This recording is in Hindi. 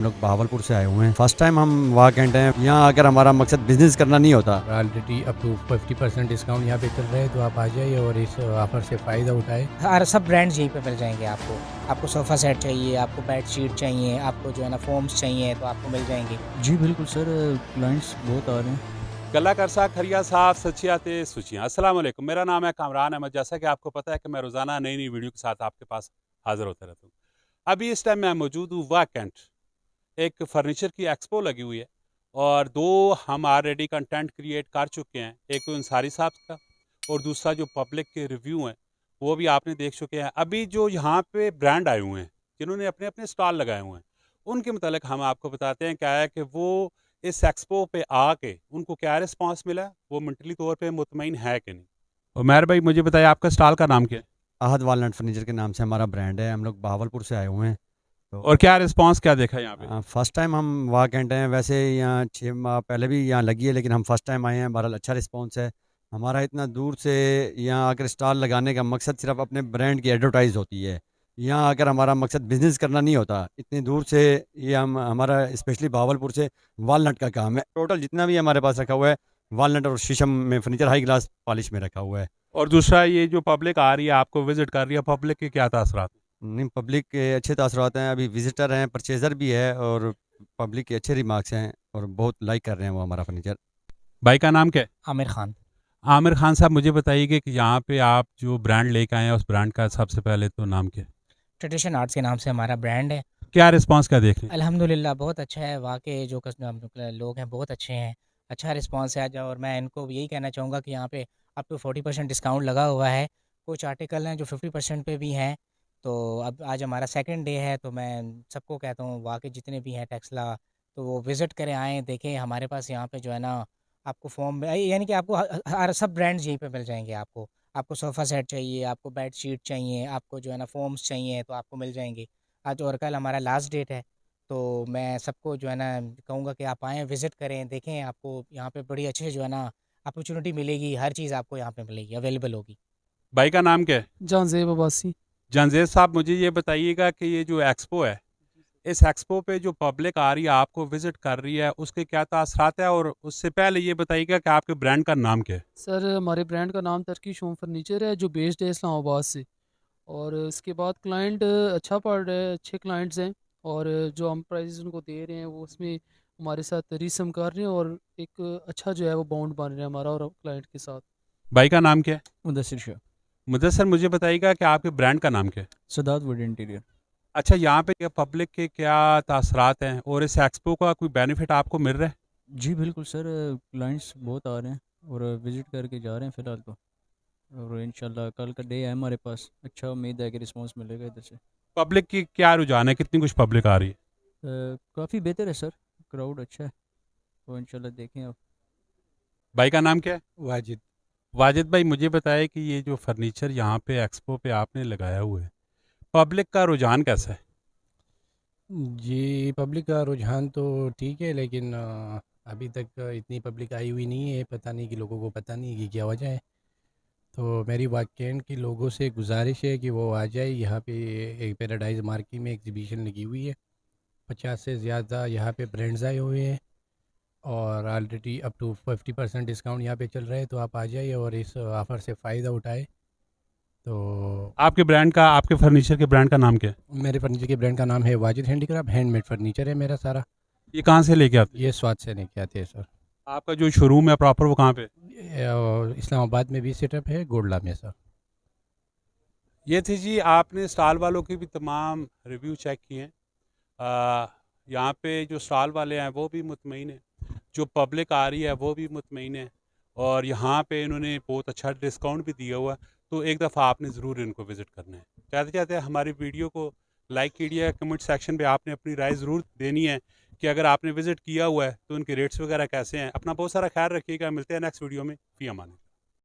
हम लोग बहावलपुर से आए हुए हैं। फर्स्ट टाइम हम वाकंट हैं। यहाँ आकर हमारा मकसद बिजनेस करना नहीं होता। ऑलरेडी अप टू 50% डिस्काउंट यहाँ पे चल रहा है, तो आप आ जाइए और इस ऑफर से फ़ायदा उठाएं। हर सब ब्रांड्स यहीं पे मिल जाएंगे आपको। आपको सोफ़ा सेट चाहिए, आपको बेड शीट चाहिए, आपको जो है ना फोम्स चाहिए तो आपको मिल जाएंगे। जी बिल्कुल सर, क्लाइंट्स बहुत आ रहे हैं। गला करसा खरिया साहब सचियाते सुचियाँ। अस्सलाम वालेकुम, मेरा नाम है कामरान अहमद। जैसा कि आपको पता है कि मैं रोज़ाना नई नई वीडियो के साथ आपके पास हाज़िर होता रहता हूँ। अभी इस टाइम मैं मौजूद हूँ वाकंट, एक फ़र्नीचर की एक्सपो लगी हुई है और दो हम ऑलरेडी कंटेंट क्रिएट कर चुके हैं। एक तो अंसारी साहब का और दूसरा जो पब्लिक के रिव्यू हैं वो भी आपने देख चुके हैं। अभी जो यहाँ पे ब्रांड आए हुए हैं जिन्होंने अपने अपने स्टॉल लगाए हुए हैं, उनके मतलब हम आपको बताते हैं क्या है कि वो इस एक्सपो पे आके उनको क्या रिस्पांस मिला, वो मेंटली तौर पे मुतमईन है कि नहीं। उमैर भाई मुझे बताइए, आपका स्टॉल का नाम क्या है आहद वालनट फर्नीचर के नाम से हमारा ब्रांड है। हम लोग बहावलपुर से आए हुए हैं। तो और क्या रिस्पांस क्या देखा यहाँ पे? फर्स्ट टाइम हम वाकंट हैं। वैसे यहाँ 6 माह पहले भी यहाँ लगी है, लेकिन हम फर्स्ट टाइम आए हैं। बहरहाल अच्छा रिस्पांस है। हमारा इतना दूर से यहाँ आकर स्टॉल लगाने का मकसद सिर्फ अपने ब्रांड की एडवर्टाइज होती है। यहाँ आकर हमारा मकसद बिजनेस करना नहीं होता। इतनी दूर से ये हम हमारा स्पेशली बहावलपुर से वालनट का काम है। टोटल जितना भी हमारे पास रखा हुआ है वालनट और शीशम में फर्नीचर हाई ग्लास पॉलिश में रखा हुआ है। और दूसरा, ये जो पब्लिक आ रही है आपको विजिट कर रही है, पब्लिक के क्या तासरात? नहीं, पब्लिक के अच्छे तासरात हैं। अभी विजिटर हैं, परचेज़र भी है और पब्लिक के अच्छे रिमार्क्स हैं और बहुत लाइक कर रहे हैं वो हमारा फर्नीचर। भाई का नाम क्या है? आमिर खान। आमिर खान साहब, मुझे बताइए कि यहाँ पे आप जो ब्रांड लेके आए हैं उस ब्रांड का सबसे पहले तो नाम क्या है? ट्रेडिशन आर्ट्स के नाम से हमारा ब्रांड है। क्या रिस्पांस क्या देख रहे हैं? अल्हम्दुलिल्लाह बहुत अच्छा है। वहाँ के जो लोग हैं बहुत अच्छे हैं। अच्छा रिस्पांस है आज। और मैं इनको यही कहना चाहूँगा कि यहाँ पे अप टू 40% डिस्काउंट लगा हुआ है। कुछ आर्टिकल हैं जो 50% पे भी हैं। तो अब आज हमारा सेकंड डे है, तो मैं सबको कहता हूँ वहाँ के जितने भी हैं टेक्सला, तो वो विज़िट करें, आएँ, देखें। हमारे पास यहाँ पे जो है ना आपको फॉर्म यानी कि आपको हर सब ब्रांड्स यहीं पे मिल जाएंगे आपको। आपको सोफ़ा सेट चाहिए, आपको बेड शीट चाहिए, आपको जो है ना फोम्स चाहिए तो आपको मिल जाएंगे। आज और कल हमारा लास्ट डेट है, तो मैं सबको जो है ना कहूँगा कि आप आएँ, विज़िट करें, देखें। आपको यहाँ पे बड़ी अच्छी जो है ना अपॉर्चुनिटी मिलेगी। हर चीज़ आपको यहाँ पे मिलेगी, अवेलेबल होगी। भाई का नाम क्या है? जानजेब अब्बासी। जानजेद साहब, मुझे ये बताइएगा कि ये जो एक्सपो है, इस एक्सपो पे जो पब्लिक आ रही है आपको विजिट कर रही है, उसके क्या तासरात है? और उससे पहले ये बताइएगा कि आपके ब्रांड का नाम क्या है? सर हमारे ब्रांड का नाम टर्किश होम फर्नीचर है, जो बेस्ड है इस्लामाबाद से। और इसके बाद क्लाइंट अच्छा पड़ रहा है, अच्छे क्लाइंट्स हैं। और जो हम प्राइस उनको दे रहे हैं वो उसमें हमारे साथ रीसम कर रहे हैं, और एक अच्छा जो है वो बॉन्ड बन रहा है हमारा और क्लाइंट के साथ। भाई का नाम क्या है? मुदस्सिर शाह। मुदस्सर, मुझे बताइएगा कि आपके ब्रांड का नाम क्या है? Sadat would interior. अच्छा, यहाँ पे पब्लिक के क्या तासरात हैं और इस एक्सपो का कोई बेनिफिट आपको मिल रहा है? जी बिल्कुल सर, क्लाइंट्स बहुत आ रहे हैं और विज़िट करके जा रहे हैं फ़िलहाल तो। और इंशाल्लाह कल का डे है हमारे पास। अच्छा, उम्मीद है कि रिस्पांस मिलेगा इधर से। पब्लिक की क्या रुझान है, कितनी कुछ पब्लिक आ रही है? काफ़ी बेहतर है सर, क्राउड अच्छा है, तो इंशाल्लाह देखें आप। भाई का नाम क्या है? वाजिद। वाजिद भाई, मुझे बताया कि ये जो फर्नीचर यहाँ पे एक्सपो पे आपने लगाया हुआ है, पब्लिक का रुझान कैसा है? जी, पब्लिक का रुझान तो ठीक है, लेकिन अभी तक इतनी पब्लिक आई हुई नहीं है। पता नहीं कि लोगों को पता नहीं कि क्या वजह है। तो मेरी वाकई के लोगों से गुजारिश है कि वो आ जाए। यहाँ पे एक पैराडाइज मार्केट में एग्जीबिशन लगी हुई है। 50 से ज़्यादा यहाँ पे ब्रांड्स आए हुए हैं और ऑलरेडी अप टू 50% डिस्काउंट यहाँ पे चल रहा है, तो आप आ जाइए और इस ऑफ़र से फ़ायदा उठाएं। तो आपके ब्रांड का, आपके फर्नीचर के ब्रांड का नाम क्या है? मेरे फर्नीचर के ब्रांड का नाम है वाजिद हैंडीक्राफ्ट। हैंडमेड फर्नीचर है मेरा सारा। ये कहाँ से लेके आते हैं? ये स्वाद से लेके आते हैं सर। आपका जो शोरूम है प्रॉपर वो कहाँ पे? इस्लामाबाद में भी सेटअप है, गोडला में सर। ये थी जी, आपने स्टॉल वालों के भी तमाम रिव्यू चेक किए हैं। यहाँ पे जो स्टॉल वाले हैं वो भी मुतमईन हैं, जो पब्लिक आ रही है वो भी मुतमईन है, और यहाँ पे इन्होंने बहुत अच्छा डिस्काउंट भी दिया हुआ है। तो एक दफ़ा आपने ज़रूर इनको विज़िट करना है। चाहते चाहते हमारी वीडियो को लाइक कीजिए, कमेंट सेक्शन पे आपने अपनी राय ज़रूर देनी है कि अगर आपने विज़िट किया हुआ है तो उनके रेट्स वगैरह कैसे हैं। अपना बहुत सारा ख्याल रखिएगा। मिलते हैं नेक्स्ट वीडियो में। फ़ी अमान।